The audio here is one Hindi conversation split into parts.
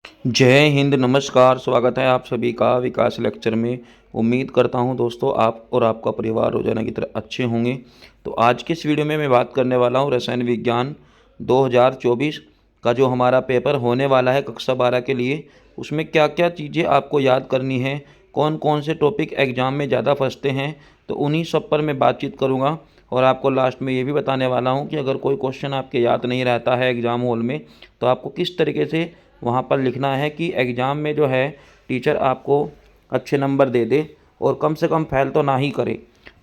जय हिंद, नमस्कार। स्वागत है आप सभी का विकास लेक्चर में। उम्मीद करता हूं दोस्तों आप और आपका परिवार रोजाना की तरह अच्छे होंगे। तो आज की इस वीडियो में मैं बात करने वाला हूं रसायन विज्ञान 2024 का जो हमारा पेपर होने वाला है कक्षा 12 के लिए। उसमें क्या क्या चीज़ें आपको याद करनी है, कौन कौन से टॉपिक एग्ज़ाम में ज़्यादा फंसते हैं, तो उन्हीं सब पर मैं बातचीत करूँगा। और आपको लास्ट में ये भी बताने वाला हूँ कि अगर कोई क्वेश्चन आपके याद नहीं रहता है एग्ज़ाम हॉल में, तो आपको किस तरीके से वहाँ पर लिखना है कि एग्ज़ाम में जो है टीचर आपको अच्छे नंबर दे दे और कम से कम फेल तो ना ही करे।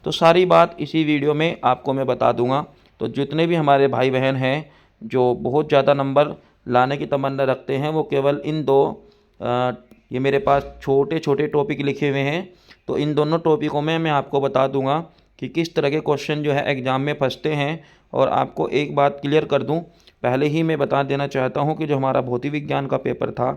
तो सारी बात इसी वीडियो में आपको मैं बता दूंगा। तो जितने भी हमारे भाई बहन हैं जो बहुत ज़्यादा नंबर लाने की तमन्ना रखते हैं, वो केवल इन दो ये मेरे पास छोटे छोटे टॉपिक लिखे हुए हैं, तो इन दोनों टॉपिकों में मैं आपको बता दूंगा कि किस तरह के क्वेश्चन जो है एग्ज़ाम में फंसते हैं। और आपको एक बात क्लियर कर दूं, पहले ही मैं बता देना चाहता हूं कि जो हमारा भौतिक विज्ञान का पेपर था,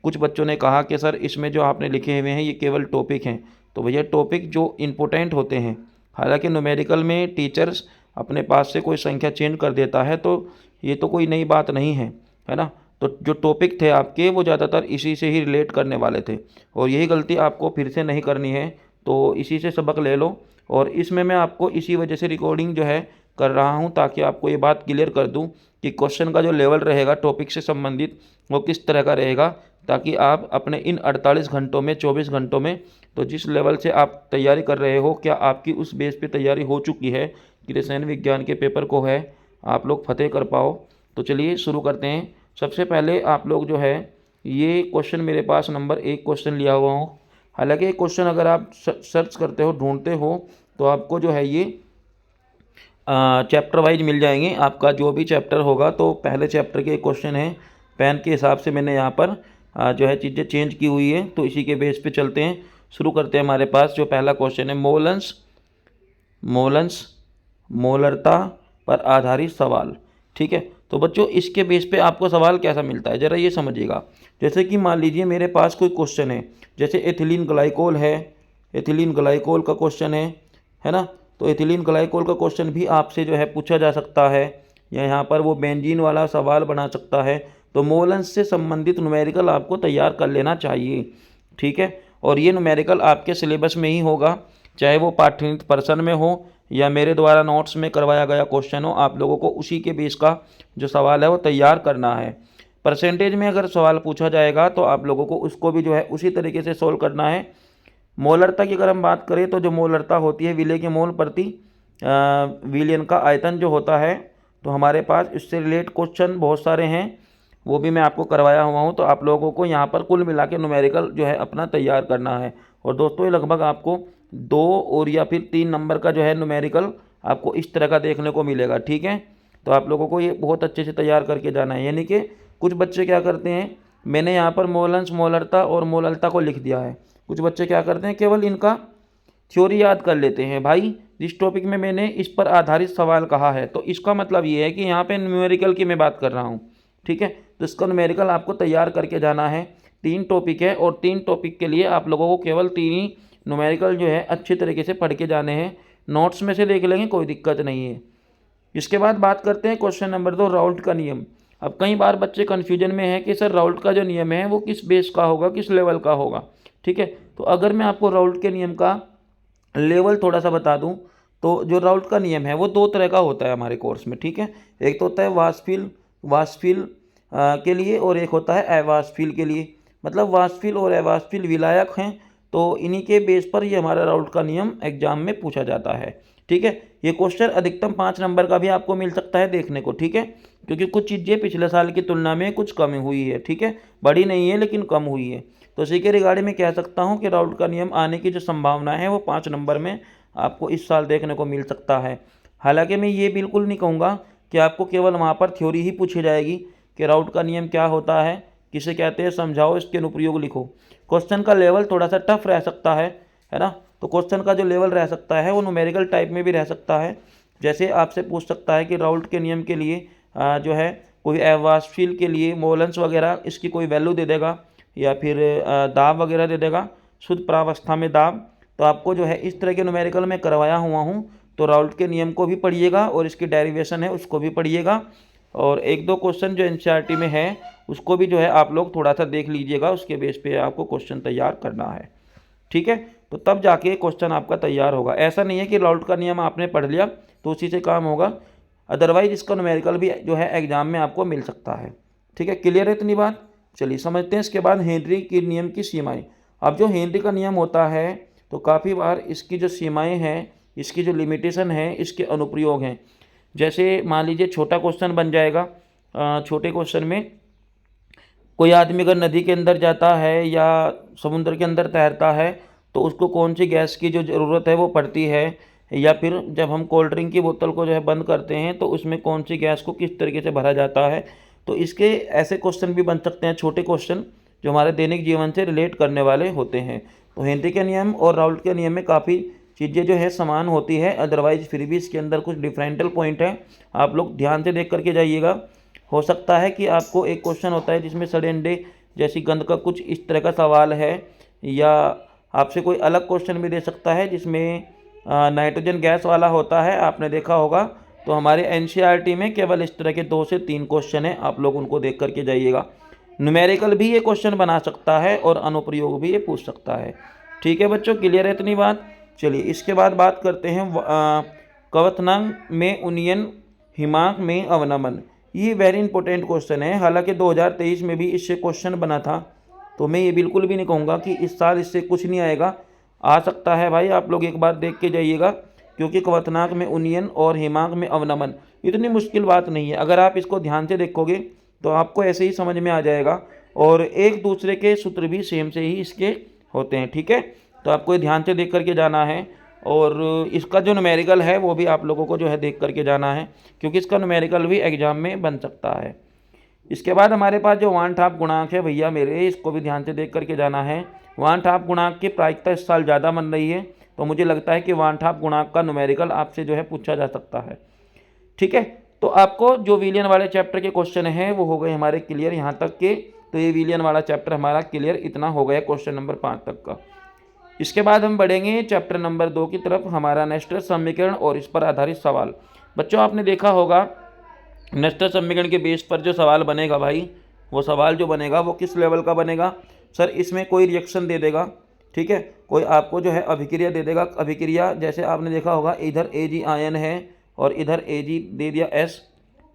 कुछ बच्चों ने कहा कि सर इसमें जो आपने लिखे हुए हैं ये केवल टॉपिक हैं। तो भैया टॉपिक जो इम्पोर्टेंट होते हैं, हालांकि न्यूमेरिकल में टीचर्स अपने पास से कोई संख्या चेंज कर देता है, तो ये तो कोई नई बात नहीं है, है ना। तो जो टॉपिक थे आपके वो ज़्यादातर इसी से ही रिलेट करने वाले थे, और यही गलती आपको फिर से नहीं करनी है। तो इसी से सबक ले लो। और इसमें मैं आपको इसी वजह से रिकॉर्डिंग जो है कर रहा हूँ, ताकि आपको ये बात क्लियर कर दूँ कि क्वेश्चन का जो लेवल रहेगा टॉपिक से संबंधित वो किस तरह का रहेगा, ताकि आप अपने इन 48 घंटों में 24 घंटों में तो जिस लेवल से आप तैयारी कर रहे हो, क्या आपकी उस बेस पे तैयारी हो चुकी है कि रसायन विज्ञान के पेपर को है आप लोग फतेह कर पाओ। तो चलिए शुरू करते हैं। सबसे पहले आप लोग जो है ये क्वेश्चन मेरे पास नंबर 1 क्वेश्चन लिया हुआ हो। हालांकि ये क्वेश्चन अगर आप सर्च करते हो, ढूंढते हो, तो आपको जो है ये चैप्टर वाइज मिल जाएंगे। आपका जो भी चैप्टर होगा तो पहले चैप्टर के क्वेश्चन है। पेन के हिसाब से मैंने यहाँ पर जो है चीज़ें चेंज की हुई है, तो इसी के बेस पे चलते हैं। शुरू करते हैं। हमारे पास जो पहला क्वेश्चन है, मोलन्स मोलन्स मोलरता पर आधारित सवाल। ठीक है, तो बच्चों इसके बेस पे आपको सवाल कैसा मिलता है ज़रा ये समझिएगा। जैसे कि मान लीजिए मेरे पास कोई क्वेश्चन है, जैसे एथिलीन ग्लाइकोल है, एथिलीन ग्लाइकोल का क्वेश्चन है ना। तो एथिलीन ग्लाइकोल का क्वेश्चन भी आपसे जो है पूछा जा सकता है, या यहाँ पर वो बेंजीन वाला सवाल बना सकता है। तो मोलन्स से संबंधित न्यूमेरिकल आपको तैयार कर लेना चाहिए। ठीक है, और ये न्यूमेरिकल आपके सिलेबस में ही होगा, चाहे वो पाठ्यनिक पर्सन में हो या मेरे द्वारा नोट्स में करवाया गया क्वेश्चन हो। आप लोगों को उसी के बेस का जो सवाल है वो तैयार करना है। परसेंटेज में अगर सवाल पूछा जाएगा तो आप लोगों को उसको भी जो है उसी तरीके से सोल्व करना है। मोलरता की अगर हम बात करें तो जो मोलरता होती है विले के मोल प्रति विलियन का आयतन जो होता है, तो हमारे पास इससे रिलेट क्वेश्चन बहुत सारे हैं, वो भी मैं आपको करवाया हुआ हूँ। तो आप लोगों को यहाँ पर कुल मिला के न्यूमेरिकल जो है अपना तैयार करना है। और दोस्तों ये लगभग आपको 2 और या फिर 3 नंबर का जो है न्यूमेरिकल आपको इस तरह का देखने को मिलेगा। ठीक है, तो आप लोगों को ये बहुत अच्छे से तैयार करके जाना है। यानी कि कुछ बच्चे क्या करते हैं, मैंने यहाँ पर मोलन्स मोलरता और मोललता को लिख दिया है। कुछ बच्चे क्या करते हैं, केवल इनका थ्योरी याद कर लेते हैं। भाई जिस टॉपिक में मैंने इस पर आधारित सवाल कहा है, तो इसका मतलब ये है कि यहाँ पे न्यूमेरिकल की मैं बात कर रहा हूँ। ठीक है, तो इसका न्यूमेरिकल आपको तैयार करके जाना है। 3 टॉपिक है और 3 टॉपिक के लिए आप लोगों को केवल 3 ही न्यूमेरिकल जो है अच्छे तरीके से पढ़ के जाने हैं। नोट्स में से देख लेंगे, कोई दिक्कत नहीं है। इसके बाद बात करते हैं क्वेश्चन नंबर 2, राउल्ट का नियम। अब कई बार बच्चे कन्फ्यूजन में है कि सर राउल्ट का जो नियम है वो किस बेस का होगा, किस लेवल का होगा। ठीक है, तो अगर मैं आपको राउल्ट के नियम का लेवल थोड़ा सा बता दूं, तो जो राउल्ट का नियम है वो 2 तरह का होता है हमारे कोर्स में। ठीक है, एक तो होता है वास्फिल के लिए, और एक होता है अवास्फिल के लिए। मतलब वास्फिल और अवास्फिल विलायक हैं, तो इन्हीं के बेस पर ये हमारा राउल्ट का नियम एग्जाम में पूछा जाता है। ठीक है, ये क्वेश्चन अधिकतम 5 नंबर का भी आपको मिल सकता है देखने को। ठीक है, क्योंकि कुछ चीज़ें पिछले साल की तुलना में कुछ कम हुई है। ठीक है, बड़ी नहीं है लेकिन कम हुई है। तो इसी के रिगार्डिंग में कह सकता हूँ कि राउल्ट का नियम आने की जो संभावना है वो 5 नंबर में आपको इस साल देखने को मिल सकता है। हालांकि मैं ये बिल्कुल नहीं कहूँगा कि आपको केवल वहाँ पर थ्योरी ही पूछी जाएगी कि राउल्ट का नियम क्या होता है, किसे कहते हैं, समझाओ, इसके अनुप्रयोग लिखो। क्वेश्चन का लेवल थोड़ा सा टफ रह सकता है ना। तो क्वेश्चन का जो लेवल रह सकता है वो न्यूमेरिकल टाइप में भी रह सकता है। जैसे आपसे पूछ सकता है कि राउल्ट के नियम के लिए जो है कोई अवास्फिल के लिए मोलन्स वगैरह इसकी कोई वैल्यू दे देगा, या फिर दाब वगैरह दे देगा, शुद्ध प्रावस्था में दाब। तो आपको जो है इस तरह के न्यूमेरिकल में करवाया हुआ हूँ। तो राउल्ट के नियम को भी पढ़िएगा और इसकी डेरिवेशन है उसको भी पढ़िएगा। और एक दो क्वेश्चन जो एनसीईआरटी में है उसको भी जो है आप लोग थोड़ा सा देख लीजिएगा, उसके बेस पे आपको क्वेश्चन तैयार करना है। ठीक है, तो तब जाके क्वेश्चन आपका तैयार होगा। ऐसा नहीं है कि राउल्ट का नियम आपने पढ़ लिया तो उसी से काम होगा, अदरवाइज इसका न्यूमेरिकल भी जो है एग्जाम में आपको मिल सकता है। ठीक है, क्लियर है इतनी बात? चलिए समझते हैं इसके बाद हेनरी के नियम की सीमाएं। अब जो हेनरी का नियम होता है तो काफ़ी बार इसकी जो सीमाएं हैं, इसकी जो लिमिटेशन है, इसके अनुप्रयोग हैं। जैसे मान लीजिए छोटा क्वेश्चन बन जाएगा, छोटे क्वेश्चन में कोई आदमी अगर नदी के अंदर जाता है या समुद्र के अंदर तैरता है तो उसको कौन सी गैस की जो ज़रूरत है वो पड़ती है, या फिर जब हम कोल्ड ड्रिंक की बोतल को जो है बंद करते हैं तो उसमें कौन सी गैस को किस तरीके से भरा जाता है। तो इसके ऐसे क्वेश्चन भी बन सकते हैं, छोटे क्वेश्चन जो हमारे दैनिक जीवन से रिलेट करने वाले होते हैं। तो हेनरी के नियम और राउल्ट के नियम में काफ़ी चीज़ें जो है समान होती है, अदरवाइज फिर भी इसके अंदर कुछ डिफरेंटल पॉइंट हैं, आप लोग ध्यान से देख करके जाइएगा। हो सकता है कि आपको एक क्वेश्चन होता है जिसमें सड़े अंडे जैसी गंध का कुछ इस तरह का सवाल है, या आपसे कोई अलग क्वेश्चन भी दे सकता है जिसमें नाइट्रोजन गैस वाला होता है, आपने देखा होगा। तो हमारे एनसीईआरटी में केवल इस तरह के 2 से 3 क्वेश्चन हैं, आप लोग उनको देख करके जाइएगा। न्यूमेरिकल भी ये क्वेश्चन बना सकता है और अनुप्रयोग भी ये पूछ सकता है। ठीक है बच्चों, क्लियर है इतनी बात? चलिए इसके बाद बात करते हैं क्वथनांक में उन्नयन, हिमांक में अवनमन। ये वेरी इंपॉर्टेंट क्वेश्चन है, हालांकि 2023 में भी इससे क्वेश्चन बना था, तो मैं ये बिल्कुल भी नहीं कहूँगा कि इस साल इससे कुछ नहीं आएगा। आ सकता है भाई, आप लोग एक बार देख के जाइएगा, क्योंकि क्वथनांक में उन्नयन और हिमांक में अवनमन इतनी मुश्किल बात नहीं है। अगर आप इसको ध्यान से देखोगे तो आपको ऐसे ही समझ में आ जाएगा, और एक दूसरे के सूत्र भी सेम से ही इसके होते हैं। ठीक है, तो आपको ध्यान से देख करके जाना है, और इसका जो न्यूमेरिकल है वो भी आप लोगों को जो है देख करके जाना है, क्योंकि इसका न्यूमेरिकल भी एग्जाम में बन सकता है। इसके बाद हमारे पास जो वान ठाप गुणांक है भैया मेरे, इसको भी ध्यान से देख करके जाना है। वान ठाप गुणांक की प्रायिकता इस साल ज़्यादा बन रही है, तो मुझे लगता है कि वान ठाप गुणांक का न्यूमेरिकल आपसे जो है पूछा जा सकता है। ठीक है, तो आपको जो विलियन वाले चैप्टर के क्वेश्चन हैं वो हो गए हमारे क्लियर यहाँ तक के। तो ये विलियन वाला चैप्टर हमारा क्लियर इतना हो गया क्वेश्चन नंबर 5 तक का। इसके बाद हम बढ़ेंगे चैप्टर नंबर 2 की तरफ, हमारा नेस्टर समीकरण और इस पर आधारित सवाल। बच्चों आपने देखा होगा नेस्टर समीकरण के बेस पर जो सवाल बनेगा भाई, वो सवाल जो बनेगा वो किस लेवल का बनेगा? सर इसमें कोई रिएक्शन दे देगा, ठीक है, कोई आपको जो है अभिक्रिया दे देगा। अभिक्रिया जैसे आपने देखा होगा, इधर Ag आयन है और इधर Ag दे दिया S,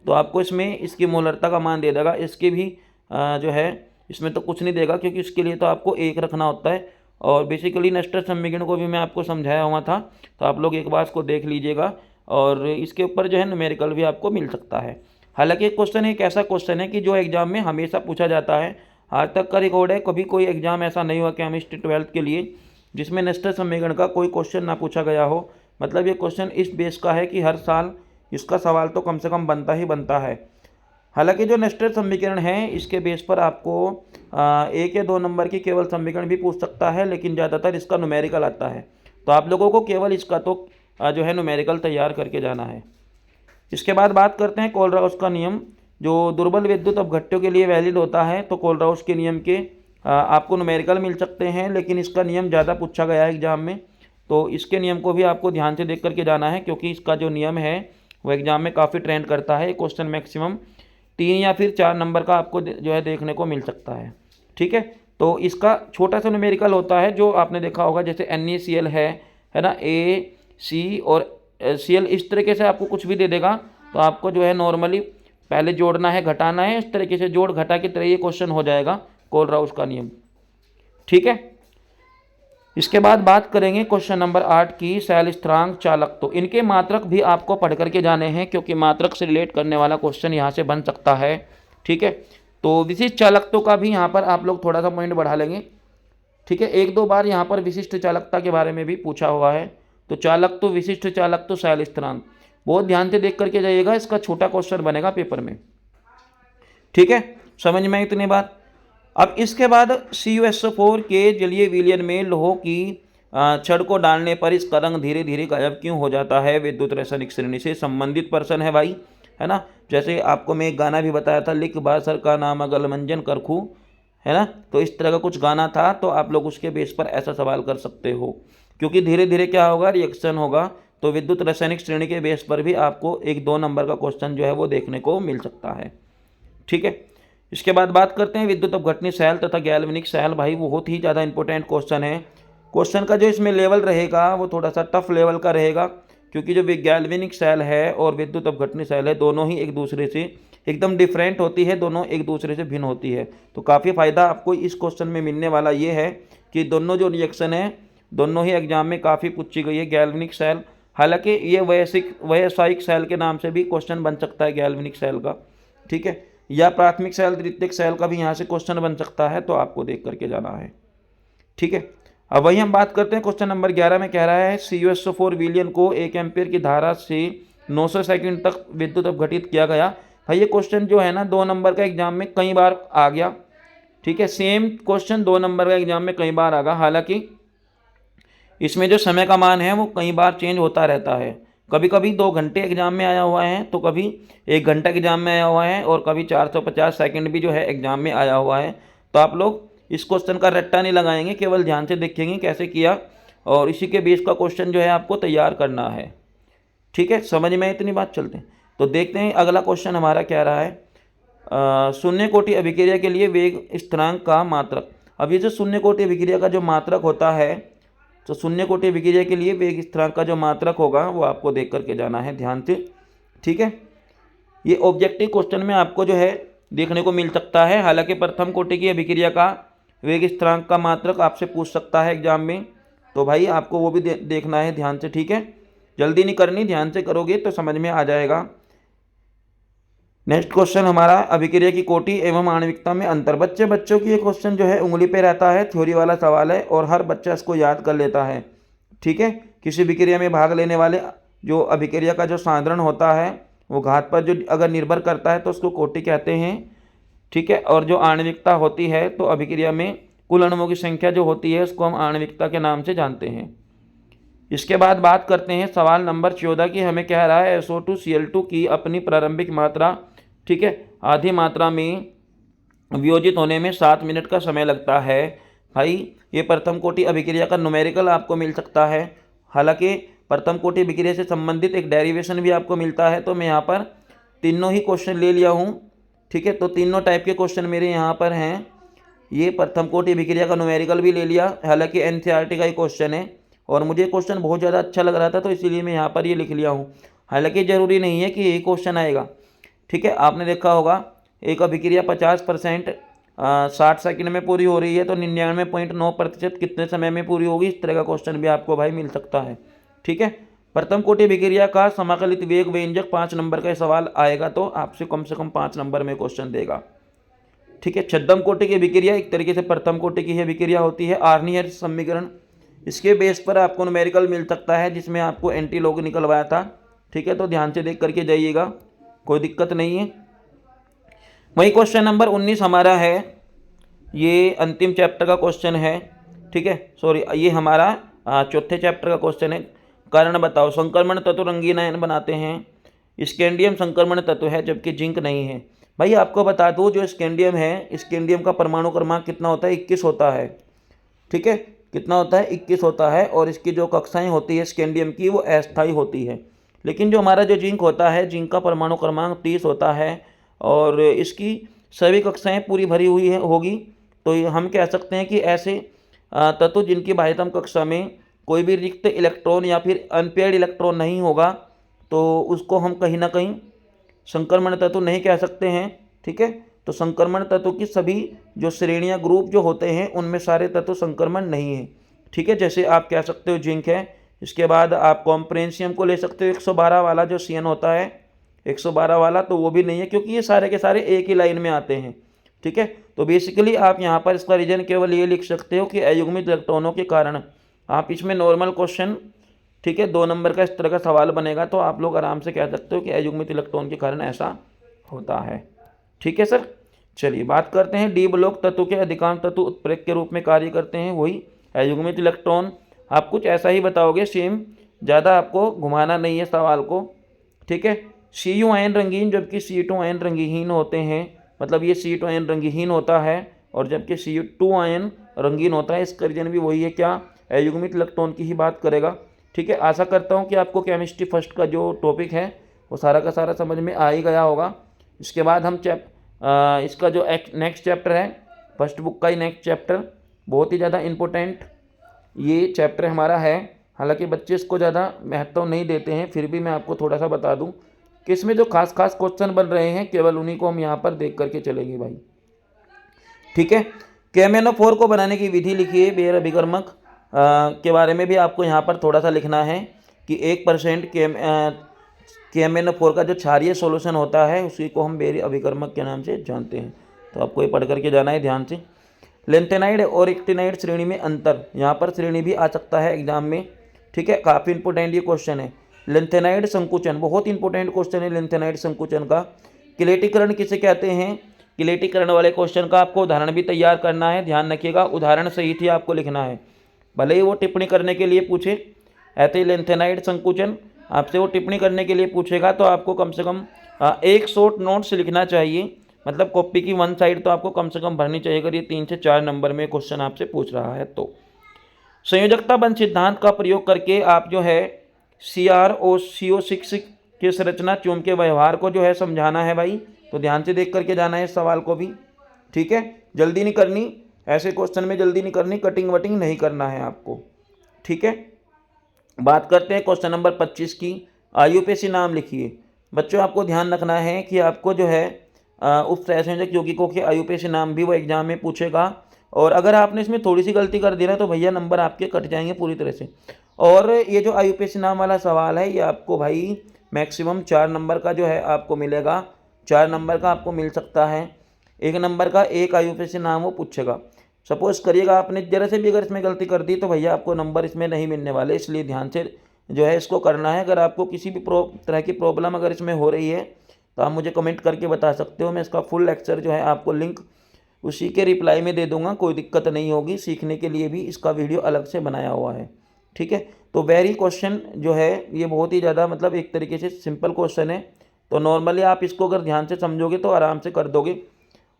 तो आपको इसमें इसकी मोलरता का मान दे देगा। इसके भी जो है इसमें तो कुछ नहीं देगा, क्योंकि इसके लिए तो आपको 1 रखना होता है। और बेसिकली नेस्टर समीकरण को भी मैं आपको समझाया हुआ था, तो आप लोग एक बार इसको देख लीजिएगा, और इसके ऊपर जो है न्यूमेरिकल भी आपको मिल सकता है। हालांकि क्वेश्चन एक ऐसा क्वेश्चन है कि जो एग्जाम में हमेशा पूछा जाता है, आज तक का रिकॉर्ड है, कभी कोई एग्जाम ऐसा नहीं हुआ केमिस्ट्री 12th के लिए जिसमें नेस्टर समीकरण का कोई क्वेश्चन ना पूछा गया हो। मतलब ये क्वेश्चन इस बेस का है कि हर साल इसका सवाल तो कम से कम बनता ही बनता है। हालांकि जो नेस्टर समीकरण है इसके बेस पर आपको 1 या 2 नंबर की केवल समीकरण भी पूछ सकता है, लेकिन ज़्यादातर इसका न्यूमेरिकल आता है, तो आप लोगों को केवल इसका तो जो है न्यूमेरिकल तैयार करके जाना है। इसके बाद बात करते हैं कोलराउस का नियम, जो दुर्बल विद्युत अपघट्यों के लिए वैलिड होता है। तो कोलराउस के नियम के आपको न्यूमेरिकल मिल सकते हैं, लेकिन इसका नियम ज़्यादा पूछा गया है एग्जाम में, तो इसके नियम को भी आपको ध्यान से देख करके जाना है, क्योंकि इसका जो नियम है वो एग्जाम में काफ़ी ट्रेंड करता है। क्वेश्चन मैक्सिमम 3 या फिर 4 नंबर का आपको जो है देखने को मिल सकता है। ठीक है, तो इसका छोटा सा न्यूमेरिकल होता है, जो आपने देखा होगा जैसे NaCl है ना, AC और Cl, इस तरीके से आपको कुछ भी दे देगा, तो आपको जो है नॉर्मली पहले जोड़ना है घटाना है, इस तरीके से जोड़ घटा की तरह ये क्वेश्चन हो जाएगा कोलराउस का नियम। ठीक है, इसके बाद बात करेंगे क्वेश्चन नंबर 8 की, शैल स्थिरांक चालक। तो इनके मात्रक भी आपको पढ़ करके जाने हैं, क्योंकि मात्रक से रिलेट करने वाला क्वेश्चन यहाँ से बन सकता है। ठीक है, तो विशिष्ट चालकत्व का भी यहाँ पर आप लोग थोड़ा सा पॉइंट बढ़ा लेंगे। ठीक है, 1-2 बार यहाँ पर विशिष्ट चालकता के बारे में भी पूछा हुआ है। तो चालकत्व, विशिष्ट चालकत्व, शैल स्थिरांक बहुत ध्यान से देख करके जाइएगा, इसका छोटा क्वेश्चन बनेगा पेपर में। ठीक है, समझ में इतनी बात। अब इसके बाद CuSO4 के जलीय विलयन में लोह की छड़ को डालने पर इसका रंग धीरे धीरे गायब क्यों हो जाता है? विद्युत रासायनिक श्रेणी से संबंधित पर्सन है भाई, है ना। जैसे आपको मैं एक गाना भी बताया था, लिख बासर का नाम अगल मंजन करखू, है ना, तो इस तरह का कुछ गाना था, तो आप लोग उसके बेस पर ऐसा सवाल कर सकते हो, क्योंकि धीरे धीरे क्या होगा, रिएक्शन होगा, तो विद्युत रासायनिक श्रेणी के बेस पर भी आपको 1-2 नंबर का क्वेश्चन जो है वो देखने को मिल सकता है। ठीक है, इसके बाद बात करते हैं विद्युत अपघटनी सेल तथा गैल्वेनिक सेल। भाई बहुत ही ज़्यादा इंपॉर्टेंट क्वेश्चन है। क्वेश्चन का जो इसमें लेवल रहेगा वो थोड़ा सा टफ लेवल का रहेगा, क्योंकि जो गैल्वेनिक सेल है और विद्युत अपघटनी सेल है दोनों ही एक दूसरे से एकदम डिफरेंट होती है, दोनों एक दूसरे से भिन्न होती है। तो काफ़ी फ़ायदा आपको इस क्वेश्चन में मिलने वाला ये है कि दोनों जो रिएक्शन है दोनों ही एग्जाम में काफ़ी पूछी गई है। गैल्वेनिक सेल, हालांकि ये व्यावसायिक सेल के नाम से भी क्वेश्चन बन सकता है गैल्वेनिक सेल का, ठीक है, या प्राथमिक सेल द्वितीयक सेल का भी यहाँ से क्वेश्चन बन सकता है, तो आपको देख करके जाना है। ठीक है, अब वही हम बात करते हैं क्वेश्चन नंबर 11 में कह रहा है CuSO4 विलयन को 1 एम्पीयर की धारा से 900 सेकंड तक विद्युत अपघटित किया गया। भाई ये क्वेश्चन जो है ना 2 नंबर का एग्जाम में कई बार आ गया। ठीक है, सेम क्वेश्चन 2 नंबर का एग्जाम में कई बार आ गया। हालांकि इसमें जो समय का मान है वो कई बार चेंज होता रहता है। कभी कभी 2 घंटे एग्जाम में आया हुआ है, तो कभी 1 घंटा एग्जाम में आया हुआ है, और कभी 450 सेकंड भी जो है एग्जाम में आया हुआ है। तो आप लोग इस क्वेश्चन का रट्टा नहीं लगाएंगे, केवल ध्यान से देखेंगे कैसे किया, और इसी के बेस का क्वेश्चन जो है आपको तैयार करना है। ठीक है, समझ में इतनी बात। चलते हैं तो देखते हैं अगला क्वेश्चन हमारा क्या रहा है। शून्य कोटि अभिक्रिया के लिए वेग स्थिरांक का मात्रक। अब ये जो शून्य कोटि अभिक्रिया का जो मात्रक होता है, तो शून्य कोटि अभिक्रिया के लिए वेग स्थिरांक का जो मात्रक होगा वो आपको देख करके जाना है ध्यान से। ठीक है, ये ऑब्जेक्टिव क्वेश्चन में आपको जो है देखने को मिल सकता है। हालांकि प्रथम कोटि की अभिक्रिया का वेग स्थिरांक का मात्रक आपसे पूछ सकता है एग्जाम में, तो भाई आपको वो भी देखना है ध्यान से। ठीक है, जल्दी नहीं करनी, ध्यान से करोगे तो समझ में आ जाएगा। नेक्स्ट क्वेश्चन हमारा अभिक्रिया की कोटि एवं आणविकता में अंतर। बच्चों की ये क्वेश्चन जो है उंगली पे रहता है, थ्योरी वाला सवाल है और हर बच्चा इसको याद कर लेता है। ठीक है, किसी अभिक्रिया में भाग लेने वाले जो अभिक्रिया का जो साधारण होता है वो घात पर जो अगर निर्भर करता है तो उसको कोटि कहते हैं। ठीक है, और जो आणविकता होती है तो अभिक्रिया में कुल अणुओं की संख्या जो होती है उसको हम आणविकता के नाम से जानते हैं। इसके बाद बात करते हैं सवाल नंबर 14 की। हमें कह रहा है SO2Cl2 की अपनी प्रारंभिक मात्रा, ठीक है, आधी मात्रा में वियोजित होने में 7 मिनट का समय लगता है। भाई ये प्रथम कोटि अभिक्रिया का न्यूमेरिकल आपको मिल सकता है। हालांकि प्रथम कोटि अभिक्रिया से संबंधित एक डेरिवेशन भी आपको मिलता है, तो मैं यहाँ पर तीनों ही क्वेश्चन ले लिया हूँ। ठीक है, तो तीनों टाइप के क्वेश्चन मेरे यहाँ पर हैं। ये प्रथम कोटि अभिक्रिया का न्यूमेरिकल भी ले लिया, हालांकि NCERT का ही क्वेश्चन है और मुझे क्वेश्चन बहुत ज़्यादा अच्छा लग रहा था तो इसीलिए मैं यहाँ पर ये लिख लिया हूँ। हालांकि ज़रूरी नहीं है कि यही क्वेश्चन आएगा। ठीक है, आपने देखा होगा एक अभिक्रिया 50% 60 सेकंड में पूरी हो रही है, तो 99.9% कितने समय में पूरी होगी, इस तरह का क्वेश्चन भी आपको भाई मिल सकता है। ठीक है, प्रथम कोटि अभिक्रिया का समाकलित वेग व्यंजक 5 नंबर का सवाल आएगा तो आपसे कम से कम 5 नंबर में क्वेश्चन देगा। ठीक है, छद्म कोटि की अभिक्रिया एक तरीके से प्रथम कोटि की अभिक्रिया होती है, आर्नियर समीकरण। इसके बेस पर आपको न्यूमेरिकल मिल सकता है जिसमें आपको एंटी लॉग निकलवाया था। ठीक है, तो ध्यान से देख करके जाइएगा, कोई दिक्कत नहीं है। वही क्वेश्चन नंबर 19 हमारा है, ये अंतिम चैप्टर का क्वेश्चन है। ठीक है, सॉरी, ये हमारा चौथे चैप्टर का क्वेश्चन है। कारण बताओ, संक्रमण तत्व रंगीन आयन बनाते हैं। स्कैंडियम संक्रमण तत्व है जबकि जिंक नहीं है। भाई आपको बता दूँ, जो स्कैंडियम है, स्कैंडियम का परमाणु क्रमांक कितना होता है, 21 होता है। ठीक है, कितना होता है, 21 होता है, और इसकी जो कक्षाएं होती है स्कैंडियम की वो अस्थायी होती है। लेकिन जो हमारा जो जिंक होता है, जिंक का परमाणु क्रमांक 30 होता है और इसकी सभी कक्षाएं पूरी भरी हुई होगी। तो हम कह सकते हैं कि ऐसे तत्व जिनकी बाह्यतम कक्षा में कोई भी रिक्त इलेक्ट्रॉन या फिर अनपेयर्ड इलेक्ट्रॉन नहीं होगा, तो उसको हम कहीं ना कहीं संक्रमण तत्व नहीं कह सकते हैं। ठीक है, तो संक्रमण तत्व की सभी जो श्रेणियां, ग्रुप जो होते हैं, उनमें सारे तत्व संक्रमण नहीं है। ठीक है, जैसे आप कह सकते हो जिंक है, इसके बाद आप कॉम्प्रेंशियम को ले सकते हो, 112 वाला जो CN होता है, 112 वाला, तो वो भी नहीं है, क्योंकि ये सारे के सारे एक ही लाइन में आते हैं। ठीक है, तो बेसिकली आप यहाँ पर इसका रीजन केवल ये लिख सकते हो कि अयुग्मित इलेक्ट्रॉनों के कारण। आप इसमें नॉर्मल क्वेश्चन, ठीक है, 2 नंबर का इस तरह का सवाल बनेगा तो आप लोग आराम से कह सकते हो कि अयुग्मित इलेक्ट्रॉन के कारण ऐसा होता है। ठीक है सर, चलिए बात करते हैं डी ब्लॉक तत्व के अधिकांश तत्व उत्प्रेरक के रूप में कार्य करते हैं, वही अयुग्मित इलेक्ट्रॉन। आप कुछ ऐसा ही बताओगे सेम, ज़्यादा आपको घुमाना नहीं है सवाल को। ठीक है, Cu आयन रंगीन जबकि C2 आयन रंगहीन होते हैं, मतलब ये C2 आयन रंगहीन होता है और जबकि Cu2 आयन रंगीन होता है। इसका रीजन भी वही है, क्या, अयुग्मित इलेक्ट्रॉन की ही बात करेगा। ठीक है, आशा करता हूँ कि आपको केमिस्ट्री फर्स्ट का जो टॉपिक है वो सारा का सारा समझ में आ ही गया होगा। इसके बाद हम इसका जो नेक्स्ट चैप्टर है, फर्स्ट बुक का ही नेक्स्ट चैप्टर, बहुत ही ज़्यादा इम्पोर्टेंट ये चैप्टर हमारा है। हालांकि बच्चे इसको ज़्यादा महत्व नहीं देते हैं, फिर भी मैं आपको थोड़ा सा बता दूं कि इसमें जो खास खास क्वेश्चन बन रहे हैं केवल उन्हीं को हम यहाँ पर देख करके चलेंगे भाई। ठीक है, KMnO4 को बनाने की विधि लिखिए। बेयर अभिकर्मक के बारे में भी आपको यहाँ पर थोड़ा सा लिखना है कि 1% KMnO4 का जो क्षारीय सॉल्यूशन होता है उसी को हम बेयर अभिकर्मक के नाम से जानते हैं। तो आपको ये पढ़ करके जाना है ध्यान से। लेंथेनाइड और एक्टिनाइड श्रेणी में अंतर, यहाँ पर श्रेणी भी आ सकता है एग्जाम में। ठीक है, काफ़ी इंपॉर्टेंट ये क्वेश्चन है। लेंथेनाइड संकुचन बहुत इंपॉर्टेंट क्वेश्चन है। लेंथेनाइड संकुचन का किलेटीकरण किसे कहते हैं, किलेटीकरण वाले क्वेश्चन का आपको उदाहरण भी तैयार करना है। ध्यान रखिएगा, उदाहरण सहित ही आपको लिखना है, भले ही वो टिप्पणी करने के लिए पूछे। ऐसे ही लेंथेनाइड संकुचन आपसे वो टिप्पणी करने के लिए पूछेगा तो आपको कम से कम एक शॉर्ट नोट्स लिखना चाहिए। मतलब कॉपी की 1 साइड तो आपको कम से कम भरनी चाहिए अगर ये 3 से 4 नंबर में क्वेश्चन आपसे पूछ रहा है तो। संयोजकता बंध सिद्धांत का प्रयोग करके आप जो है CrO CO6 के संरचना चूम के व्यवहार को जो है समझाना है भाई। तो ध्यान से देख करके जाना है इस सवाल को भी। ठीक है, जल्दी नहीं करनी, ऐसे क्वेश्चन में जल्दी नहीं करनी, कटिंग वटिंग नहीं करना है आपको। ठीक है, बात करते हैं क्वेश्चन नंबर 25 की। IUPAC नाम लिखिए। बच्चों आपको ध्यान रखना है कि आपको जो है उप सहसंयोजक यौगिकों के IUPAC नाम भी वो एग्जाम में पूछेगा, और अगर आपने इसमें थोड़ी सी गलती कर दी ना तो भैया नंबर आपके कट जाएंगे पूरी तरह से। और ये जो IUPAC नाम वाला सवाल है ये आपको भाई मैक्सिमम 4 नंबर का जो है आपको मिलेगा, 4 नंबर का आपको मिल सकता है। 1 नंबर का एक IUPAC नाम वो पूछेगा। सपोज करिएगा आपने जरा से भी अगर इसमें गलती कर दी तो भैया आपको नंबर इसमें नहीं मिलने वाले, इसलिए ध्यान से जो है इसको करना है। अगर आपको किसी भी तरह की प्रॉब्लम अगर इसमें हो रही है तो आप मुझे कमेंट करके बता सकते हो। मैं इसका फुल लेक्चर जो है आपको लिंक उसी के रिप्लाई में दे दूंगा, कोई दिक्कत नहीं होगी। सीखने के लिए भी इसका वीडियो अलग से बनाया हुआ है। ठीक है, तो वेरी क्वेश्चन जो है ये बहुत ही ज़्यादा मतलब एक तरीके से सिंपल क्वेश्चन है। तो नॉर्मली आप इसको अगर ध्यान से समझोगे तो आराम से कर दोगे।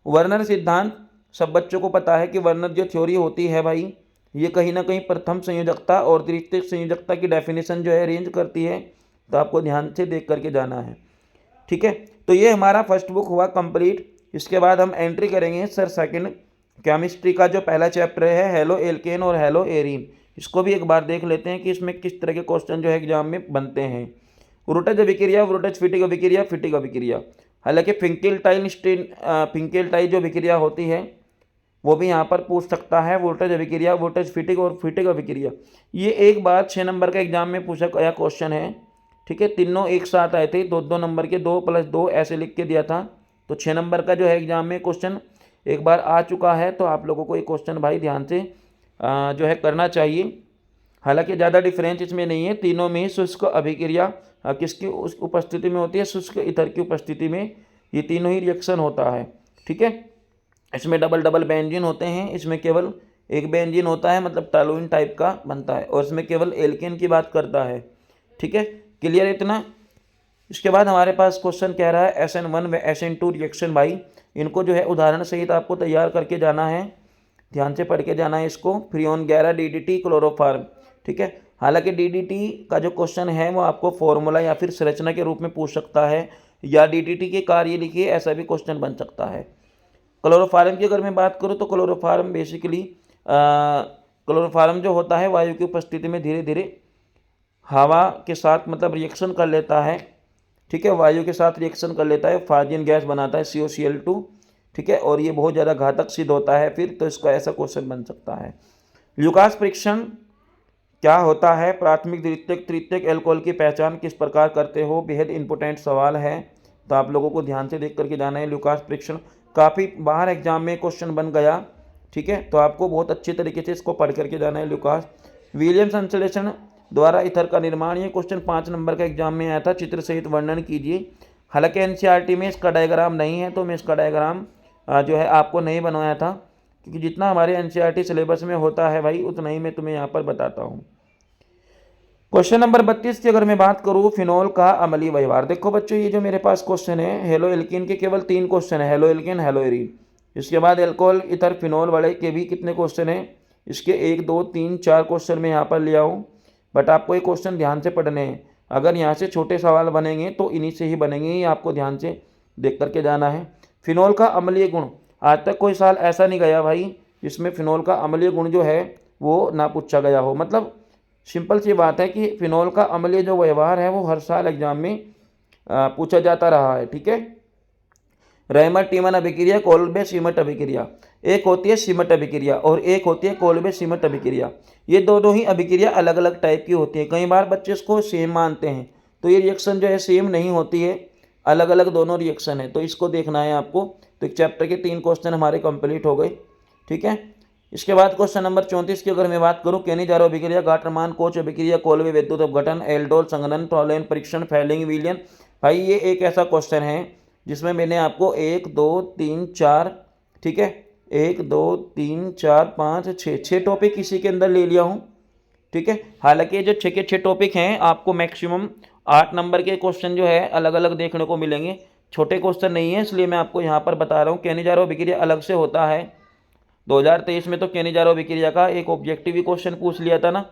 वर्नर सिद्धांत सब बच्चों को पता है कि वर्नर जो थ्योरी होती है भाई ये कहीं ना कहीं प्रथम संयोजकता और द्वितीयक संयोजकता की डेफिनेशन जो है रेंज करती है। तो आपको ध्यान से देख करके जाना है। ठीक है, तो ये हमारा फर्स्ट बुक हुआ कंप्लीट। इसके बाद हम एंट्री करेंगे सर सेकंड केमिस्ट्री का जो पहला चैप्टर है हेलो एल्केन और हेलो एरीन। इसको भी एक बार देख लेते हैं कि इसमें किस तरह के क्वेश्चन जो है एग्जाम में बनते हैं। वुरुटज अभिक्रिया, वुरुटज फिटिक अभिक्रिया, फिटिक अभिक्रिया। हालांकि फिंकेल्टाइन जो अभिक्रिया होती है वो भी यहाँ पर पूछ सकता है। वोल्टेज अभिक्रिया, वोल्टेज फिटिक और फिटिक अभिक्रिया, ये एक बार 6 नंबर का एग्जाम में पूछा गया क्वेश्चन है। ठीक है, तीनों एक साथ आए थे, 2-2 नंबर के, 2+2 ऐसे लिख के दिया था। तो 6 नंबर का जो है एग्जाम में क्वेश्चन एक बार आ चुका है। तो आप लोगों को ये क्वेश्चन भाई ध्यान से जो है करना चाहिए। हालांकि ज़्यादा डिफरेंस इसमें नहीं है, तीनों में ही शुष्क अभिक्रिया किसकी उपस्थिति में होती है, शुष्क ईथर की उपस्थिति में ये तीनों ही रिएक्शन होता है। ठीक है, इसमें डबल डबल बेंजीन होते हैं, इसमें केवल एक बेंजीन होता है, मतलब टॉलुइन टाइप का बनता है, और इसमें केवल एल्केन की बात करता है। ठीक है, क्लियर इतना। इसके बाद हमारे पास क्वेश्चन कह रहा है SN1 व SN2 रिएक्शन भाई, इनको जो है उदाहरण सहित आपको तैयार करके जाना है। ध्यान से पढ़ के जाना है इसको। Freon 11 DDT chloroform. ठीक है, हालांकि DDT का जो क्वेश्चन है वो आपको फॉर्मूला या फिर संरचना के रूप में पूछ सकता है, या DDT के कार्य लिखिए, ऐसा भी क्वेश्चन बन सकता है। क्लोरोफार्म की अगर मैं बात करूँ तो क्लोरोफार्म बेसिकली क्लोरोफार्म जो होता है वायु की उपस्थिति में धीरे धीरे हवा के साथ मतलब रिएक्शन कर लेता है। ठीक है, वायु के साथ रिएक्शन कर लेता है, ऑक्सीजन गैस बनाता है COCl2। ठीक है, और ये बहुत ज़्यादा घातक सिद्ध होता है फिर, तो इसका ऐसा क्वेश्चन बन सकता है। ल्यूकास परीक्षण क्या होता है, प्राथमिक द्वितीयक तृतीयक एल्कोहल की पहचान किस प्रकार करते हो, बेहद इंपॉर्टेंट सवाल है। तो आप लोगों को ध्यान से देख करके जाना है। ल्यूकास परीक्षण काफ़ी बाहर एग्जाम में क्वेश्चन बन गया। ठीक है, तो आपको बहुत अच्छे तरीके से इसको पढ़ करके जाना है। ल्यूकास विलियम संश्लेषण द्वारा ईथर का निर्माण, ये क्वेश्चन 5 नंबर का एग्जाम में आया था। चित्र सहित वर्णन कीजिए। हालांकि NCERT में इसका डायग्राम नहीं है तो मैं इसका डायग्राम जो है आपको नहीं बनवाया था, क्योंकि जितना हमारे NCERT सिलेबस में होता है भाई उतना ही मैं तुम्हें यहाँ पर बताता हूँ। क्वेश्चन नंबर 32 की अगर मैं बात करूँ, फिनोल का अम्लीय व्यवहार। देखो बच्चों, ये जो मेरे पास क्वेश्चन है हेलो एल्कीन के केवल 3 क्वेश्चन है, हेलो एल्कीन, हेलो एरीन। इसके बाद एल्कोहल ईथर फिनोल वाले के भी कितने क्वेश्चन हैं, इसके 1 2 3 4 क्वेश्चन मैं यहाँ पर लिया हूँ। बट आपको ये क्वेश्चन ध्यान से पढ़ने हैं। अगर यहाँ से छोटे सवाल बनेंगे तो इन्हीं से ही बनेंगे, ये आपको ध्यान से देख करके जाना है। फिनोल का अम्लीय गुण, आज तक कोई साल ऐसा नहीं गया भाई जिसमें फिनोल का अम्लीय गुण जो है वो ना पूछा गया हो। मतलब सिंपल सी बात है कि फिनोल का अम्लीय जो व्यवहार है वो हर साल एग्जाम में पूछा जाता रहा है। ठीक है, रेमर टीमन अभिक्रिया, कोल्बे सीमट अभिक्रिया, एक होती है सीमट अभिक्रिया और एक होती है कोल्बे सीमट अभिक्रिया। ये दोनों ही अभिक्रिया अलग अलग टाइप की होती है। कई बार बच्चे इसको सेम मानते हैं, तो ये रिएक्शन जो है सेम नहीं होती है, अलग अलग दोनों रिएक्शन है, तो इसको देखना है आपको। तो एक चैप्टर के 3 क्वेश्चन हमारे कंप्लीट हो गए। ठीक है, इसके बाद क्वेश्चन नंबर 34 की अगर मैं बात करूँ, केनीजारो अभिक्रिया, गाटरमान कोच अभिक्रिया, कोल्बे विद्युत अपघटन, एल्डोल संघनन, टॉलेन परीक्षण, फैलिंग विलियन। भाई ये एक ऐसा क्वेश्चन है जिसमें मैंने आपको 1 2 3 4, ठीक है, 1 2 3 4 5 6 टॉपिक इसी के अंदर ले लिया हूँ। ठीक है, हालांकि ये जो 6 के 6 टॉपिक हैं आपको मैक्सिमम 8 नंबर के क्वेश्चन जो है अलग अलग देखने को मिलेंगे, छोटे क्वेश्चन नहीं है, इसलिए मैं आपको यहाँ पर बता रहा हूँ। केनीजारो अभिक्रिया अलग से होता है। 2023 में तो केनीजारो अभिक्रिया का एक ऑब्जेक्टिव ही क्वेश्चन पूछ लिया था ना।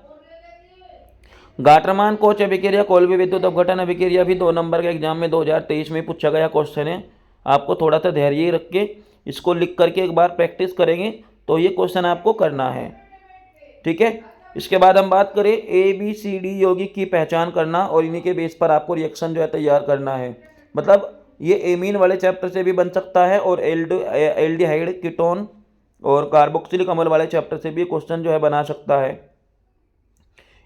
गाटरमान कोच अभिक्रिया, कोल्बे विद्युत अपघटन अभिक्रिया भी 2 नंबर के एग्जाम में 2023 में पूछा गया क्वेश्चन है। आपको थोड़ा सा धैर्य रख के इसको लिख करके एक बार प्रैक्टिस करेंगे तो ये क्वेश्चन आपको करना है। ठीक है, इसके बाद हम बात करें ABCD यौगिक की पहचान करना और इन्हीं के बेस पर आपको रिएक्शन जो है तैयार करना है। मतलब ये एमीन वाले चैप्टर से भी बन सकता है और एल्डिहाइड, कीटोन और कार्बोक्सिलिक अम्ल वाले चैप्टर से भी क्वेश्चन जो है बना सकता है।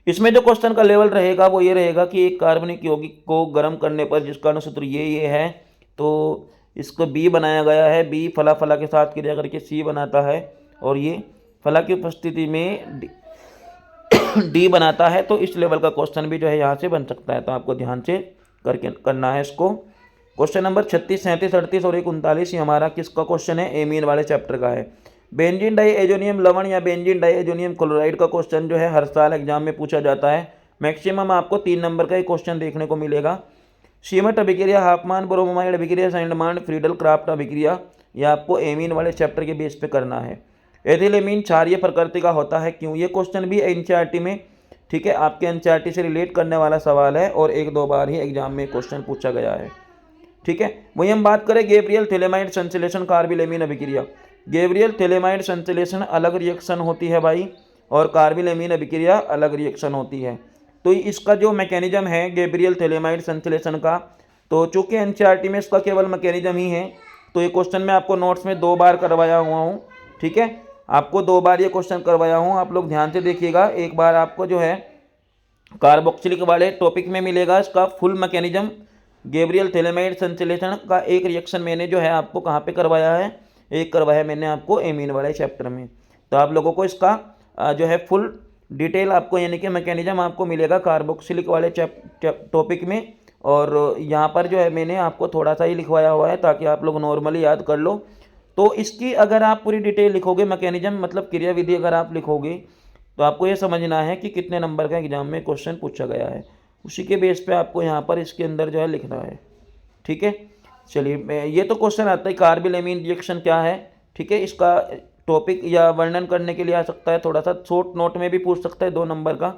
इसमें जो क्वेश्चन का लेवल रहेगा वो ये रहेगा कि एक कार्बनिक यौगिक को गर्म करने पर जिसका अनुसूत्र ये है, तो इसको बी बनाया गया है, बी फला फला के साथ क्रिया करके सी बनाता है और ये फला की उपस्थिति में डी बनाता है। तो इस लेवल का क्वेश्चन भी जो है यहाँ से बन सकता है, तो आपको ध्यान से करके करना है इसको। क्वेश्चन नंबर 36, 37, 38 और 39 ये हमारा किसका क्वेश्चन है, एमीन वाले चैप्टर का है। बेंजीन डाइएजोनियम लवण या बेंजीन डाइएजोनियम क्लोराइड का क्वेश्चन जो है हर साल एग्जाम में पूछा जाता है। मैक्सिमम आपको 3 नंबर का एक क्वेश्चन देखने को मिलेगा। सीमट अभिक्रिया, हाफमान ब्रोमाइड अभिक्रिया, सैंडमान फ्रीडल क्राफ्ट अभिक्रिया, यह आपको एमीन वाले चैप्टर के बेस पे करना है। एथिलेमीन क्षारीय प्रकृति का होता है क्यों, ये क्वेश्चन भी एनसीईआरटी में, ठीक है, आपके एनसीईआरटी से रिलेट करने वाला सवाल है और 1-2 बार ही एग्जाम में क्वेश्चन पूछा गया है। ठीक है, वही हम बात करें गैब्रियल थैलेमाइड संश्लेषण कार्बिलेमीन अभिक्रिया। गैब्रियल थैलेमाइड संश्लेषण अलग रिएक्शन होती है भाई और कार्बिलेमीन अभिक्रिया अलग रिएक्शन होती है। तो इसका जो मैकेनिज्म है गैब्रियल थैलेमाइड संश्लेषण का, तो चूंकि एनसीईआरटी में इसका केवल मैकेनिज्म ही है, तो ये क्वेश्चन मैं आपको नोट्स में 2 बार करवाया हुआ हूँ। ठीक है, आपको 2 बार ये क्वेश्चन करवाया हूँ, आप लोग ध्यान से देखिएगा। एक बार आपको जो है कार्बोक्सिलिक वाले टॉपिक में मिलेगा इसका फुल मैकेनिज्म, गैब्रियल थैलेमाइड संश्लेषण का एक रिएक्शन मैंने जो है आपको कहाँ पे करवाया है, एक करवाया मैंने आपको एमीन वाले चैप्टर में। तो आप लोगों को इसका जो है फुल डिटेल आपको यानी कि मैकेनिज्म आपको मिलेगा कार्बोक्सिलिक वाले टॉपिक में, और यहाँ पर जो है मैंने आपको थोड़ा सा ही लिखवाया हुआ है ताकि आप लोग नॉर्मली याद कर लो। तो इसकी अगर आप पूरी डिटेल लिखोगे, मैकेनिज्म मतलब क्रियाविधि अगर आप लिखोगे, तो आपको ये समझना है कि कितने नंबर का एग्जाम में क्वेश्चन पूछा गया है, उसी के बेस पे आपको यहाँ पर इसके अंदर जो है लिखना है। ठीक है, चलिए ये तो क्वेश्चन आता है कार्बिलेमीन रिएक्शन क्या है। ठीक है, इसका टॉपिक या वर्णन करने के लिए आ सकता है, थोड़ा सा शॉर्ट नोट में भी पूछ सकता है 2 नंबर का,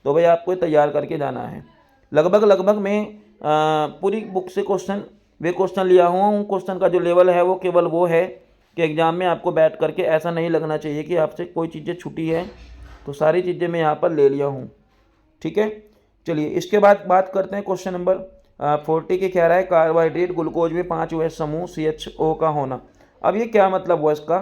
तो भाई आपको तैयार करके जाना है। लगभग मैं पूरी बुक से वे क्वेश्चन लिया हुआ हूँ। क्वेश्चन का जो लेवल है वो केवल वो है कि एग्ज़ाम में आपको बैठ करके ऐसा नहीं लगना चाहिए कि आपसे कोई चीज़ें छूटी है, तो सारी चीज़ें मैं यहाँ पर ले लिया हूँ। ठीक है, चलिए इसके बाद बात करते हैं क्वेश्चन नंबर 40 की कह रहा है कार्बोहाइड्रेट ग्लूकोज में 5 OH समूह CHO का होना। अब ये क्या मतलब हुआ इसका,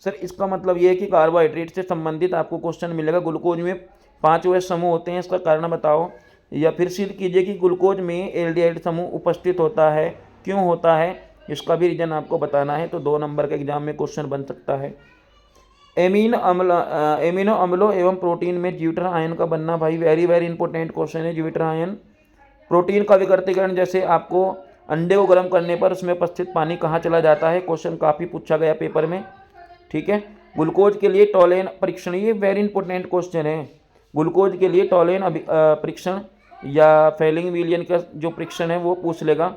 सर इसका मतलब ये है कि कार्बोहाइड्रेट से संबंधित आपको क्वेश्चन मिलेगा, ग्लूकोज में 5 OH समूह होते हैं, इसका कारण बताओ, या फिर सिद्ध कीजिए कि ग्लूकोज में एल्डिहाइड समूह उपस्थित होता है, क्यों होता है, इसका भी रीजन आपको बताना है। तो 2 नंबर के एग्जाम में क्वेश्चन बन सकता है। एमिनो अम्लों एवं प्रोटीन में ज्यूटर आयन का बनना, भाई वेरी इंपॉर्टेंट क्वेश्चन है। ज्यूटर आयन प्रोटीन का विकृतीकरण, जैसे आपको अंडे को गर्म करने पर उसमें उपस्थित पानी कहाँ चला जाता है, क्वेश्चन काफ़ी पूछा गया पेपर में। ठीक है, ग्लूकोज के लिए टॉलेन परीक्षण, ये वेरी इंपॉर्टेंट क्वेश्चन है। ग्लूकोज के लिए टॉलेन परीक्षण या फेलिंग विलियन का जो परीक्षण है वो पूछ लेगा।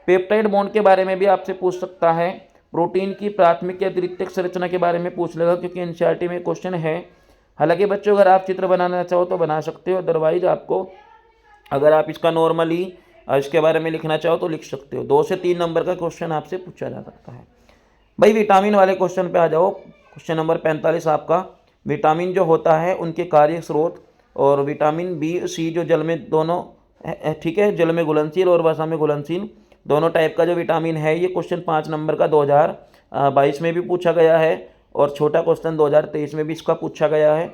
पेप्टाइड बॉन्ड के बारे में भी आपसे पूछ सकता है। प्रोटीन की प्राथमिक या द्वितीयक संरचना के बारे में पूछ लेगा, क्योंकि एनसीईआरटी में क्वेश्चन है। हालांकि बच्चों अगर आप चित्र बनाना चाहो तो बना सकते हो, अदरवाइज आपको अगर आप इसका नॉर्मली इसके बारे में लिखना चाहो तो लिख सकते हो। 2 से 3 नंबर का क्वेश्चन आपसे पूछा जा सकता है। भाई विटामिन वाले क्वेश्चन पे आ जाओ। क्वेश्चन नंबर 45 आपका, विटामिन जो होता है उनके कार्य स्रोत, और विटामिन बी सी जो जल में दोनों ठीक है, जल में घुलनशील और वसा में घुलनशील दोनों टाइप का जो विटामिन है, ये क्वेश्चन 5 नंबर का 2022 में भी पूछा गया है और छोटा क्वेश्चन 2023 में भी इसका पूछा गया है।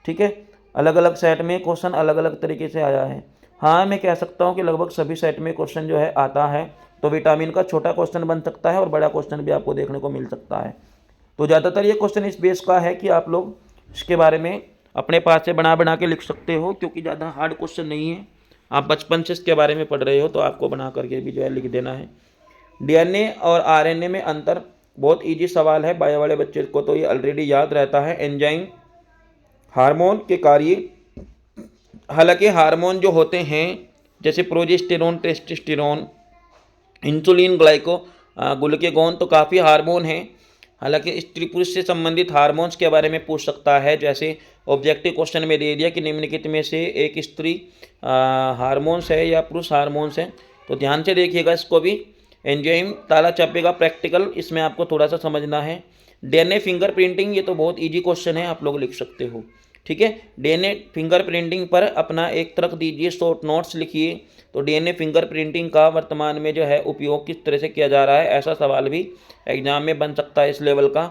ठीक है, अलग अलग सेट में क्वेश्चन अलग अलग तरीके से आया है। हाँ, मैं कह सकता हूँ कि लगभग सभी सेट में क्वेश्चन जो है आता है, तो विटामिन का छोटा क्वेश्चन बन सकता है और बड़ा क्वेश्चन भी आपको देखने को मिल सकता है। तो ज़्यादातर ये क्वेश्चन इस बेस का है कि आप लोग इसके बारे में अपने पास से बना बना के लिख सकते हो, क्योंकि ज़्यादा हार्ड क्वेश्चन नहीं है। आप बचपन से इसके बारे में पढ़ रहे हो तो आपको बना करके भी जो है लिख देना है। डीएनए और आरएनए में अंतर, बहुत ईजी सवाल है, बायो वाले बच्चे को तो ये ऑलरेडी याद रहता है। एंजाइम हार्मोन के कार्य, हालांकि हार्मोन जो होते हैं जैसे प्रोजेस्टेरोन, टेस्टोस्टेरोन, इंसुलिन, ग्लूकागोन, तो काफ़ी हार्मोन हैं। हालांकि स्त्री पुरुष से संबंधित हार्मोन्स के बारे में पूछ सकता है, जैसे ऑब्जेक्टिव क्वेश्चन में दे दिया कि निम्नलिखित में से एक स्त्री हार्मोन्स है या पुरुष हार्मोन्स है, तो ध्यान से देखिएगा इसको भी। एंजाइम ताला चापेगा प्रैक्टिकल, इसमें आपको थोड़ा सा समझना है। डीएनए फिंगरप्रिंटिंग, ये तो बहुत ईजी क्वेश्चन है, आप लोग लिख सकते हो। ठीक है, डीएनए फिंगरप्रिंटिंग पर अपना एक तर्क दीजिए, शॉर्ट नोट्स लिखिए। तो डीएनए फिंगरप्रिंटिंग का वर्तमान में जो है उपयोग किस तरह से किया जा रहा है, ऐसा सवाल भी एग्जाम में बन सकता है इस लेवल का।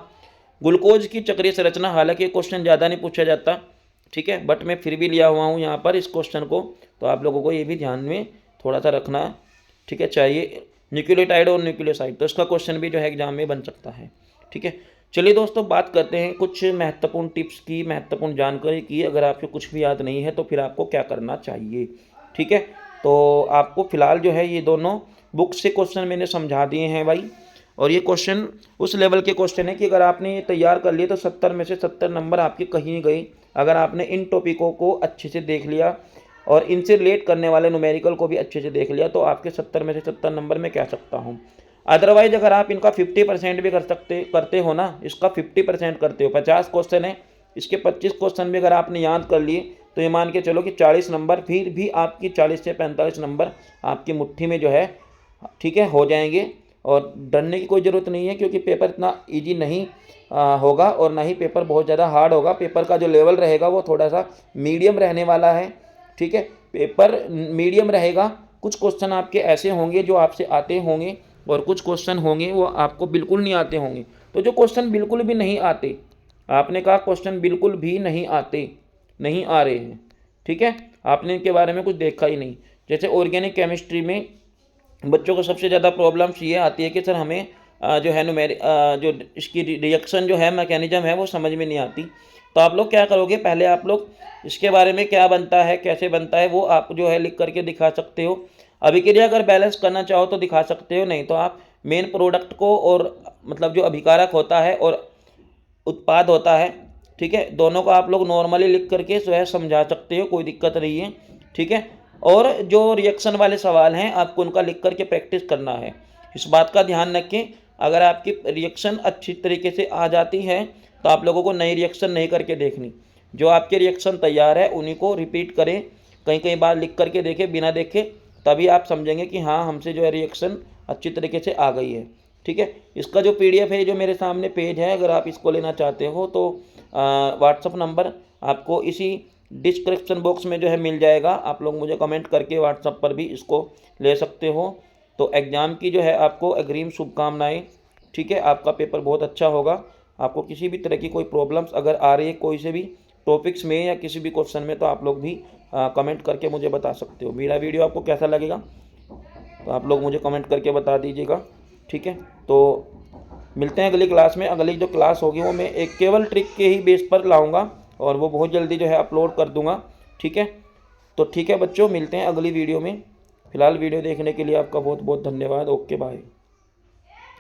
ग्लूकोज की चक्रीय संरचना, हालांकि क्वेश्चन ज़्यादा नहीं पूछा जाता, ठीक है, बट मैं फिर भी लिया हुआ हूँ यहाँ पर इस क्वेश्चन को, तो आप लोगों को ये भी ध्यान में थोड़ा सा रखना, ठीक है, चाहिए। न्यूक्लियोटाइड और न्यूक्लियोसाइड, तो इसका क्वेश्चन भी जो है एग्जाम में बन सकता है। ठीक है, चलिए दोस्तों बात करते हैं कुछ महत्वपूर्ण टिप्स की, महत्वपूर्ण जानकारी की। अगर आपको कुछ भी याद नहीं है तो फिर आपको क्या करना चाहिए। ठीक है, तो आपको फिलहाल जो है ये दोनों बुक से क्वेश्चन मैंने समझा दिए हैं भाई, और ये क्वेश्चन उस लेवल के क्वेश्चन है कि अगर आपने ये तैयार कर लिए तो 70 में से 70 नंबर आपके कहीं नहीं गए। अगर आपने इन टॉपिकों को अच्छे से देख लिया और इनसे रिलेट करने वाले न्यूमेरिकल को भी अच्छे से देख लिया, तो आपके 70 में से 70 नंबर मैं कह सकता हूँ। अदरवाइज अगर आप इनका 50% भी करते हो ना, इसका 50% करते हो, 50 क्वेश्चन है, इसके 25 क्वेश्चन भी अगर आपने याद कर लिए, तो ये मान के चलो कि 40 नंबर, फिर भी आपकी 40 से 45 नंबर आपकी मुट्ठी में जो है, ठीक है, हो जाएंगे। और डरने की कोई ज़रूरत नहीं है, क्योंकि पेपर इतना ईजी नहीं होगा और ना ही पेपर बहुत ज़्यादा हार्ड होगा। पेपर का जो लेवल रहेगा वो थोड़ा सा मीडियम रहने वाला है। ठीक है, पेपर मीडियम रहेगा। कुछ क्वेश्चन आपके ऐसे होंगे जो आपसे आते होंगे और कुछ क्वेश्चन होंगे वो आपको बिल्कुल नहीं आते होंगे। तो जो क्वेश्चन बिल्कुल भी नहीं आते, आपने कहा क्वेश्चन बिल्कुल भी नहीं आते, नहीं आ रहे हैं, ठीक है, आपने इनके बारे में कुछ देखा ही नहीं। जैसे ऑर्गेनिक केमिस्ट्री में बच्चों को सबसे ज़्यादा प्रॉब्लम्स ये आती है कि सर हमें जो है जो इसकी रिएक्शन जो है, मैकेनिज्म है, वो समझ में नहीं आती। तो आप लोग क्या करोगे, पहले आप लोग इसके बारे में क्या बनता है, कैसे बनता है, वो आप जो है लिख करके दिखा सकते हो। अभिक्रिया अगर बैलेंस करना चाहो तो दिखा सकते हो, नहीं तो आप मेन प्रोडक्ट को और मतलब जो अभिकारक होता है और उत्पाद होता है, ठीक है, दोनों को आप लोग नॉर्मली लिख करके जो है समझा सकते हो, कोई दिक्कत नहीं है। ठीक है, और जो रिएक्शन वाले सवाल हैं आपको उनका लिख करके प्रैक्टिस करना है। इस बात का ध्यान रखें, अगर आपकी रिएक्शन अच्छी तरीके से आ जाती है तो आप लोगों को नई रिएक्शन नहीं करके देखनी, जो आपके रिएक्शन तैयार है उन्हीं को रिपीट करें, कई कई बार लिख करके देखें, बिना देखे, तभी आप समझेंगे कि हाँ हमसे जो है रिएक्शन अच्छी तरीके से आ गई है। ठीक है, इसका जो PDF है, जो मेरे सामने पेज है, अगर आप इसको लेना चाहते हो तो व्हाट्सअप नंबर आपको इसी डिस्क्रिप्शन बॉक्स में जो है मिल जाएगा। आप लोग मुझे कमेंट करके व्हाट्सअप पर भी इसको ले सकते हो। तो एग्ज़ाम की जो है आपको अग्रिम शुभकामनाएं। ठीक है, आपका पेपर बहुत अच्छा होगा। आपको किसी भी तरह की कोई प्रॉब्लम्स अगर आ रही है कोई से भी टॉपिक्स में या किसी भी क्वेश्चन में, तो आप लोग भी कमेंट करके मुझे बता सकते हो। मेरा वीडियो आपको कैसा लगेगा तो आप लोग मुझे कमेंट करके बता दीजिएगा। ठीक है, तो मिलते हैं अगली क्लास में। अगली जो क्लास होगी वो मैं एक केवल ट्रिक के ही बेस पर लाऊंगा और वो बहुत जल्दी जो है अपलोड कर दूंगा। ठीक है, तो ठीक है बच्चों, मिलते हैं अगली वीडियो में। फिलहाल वीडियो देखने के लिए आपका बहुत बहुत धन्यवाद। Okay, bye.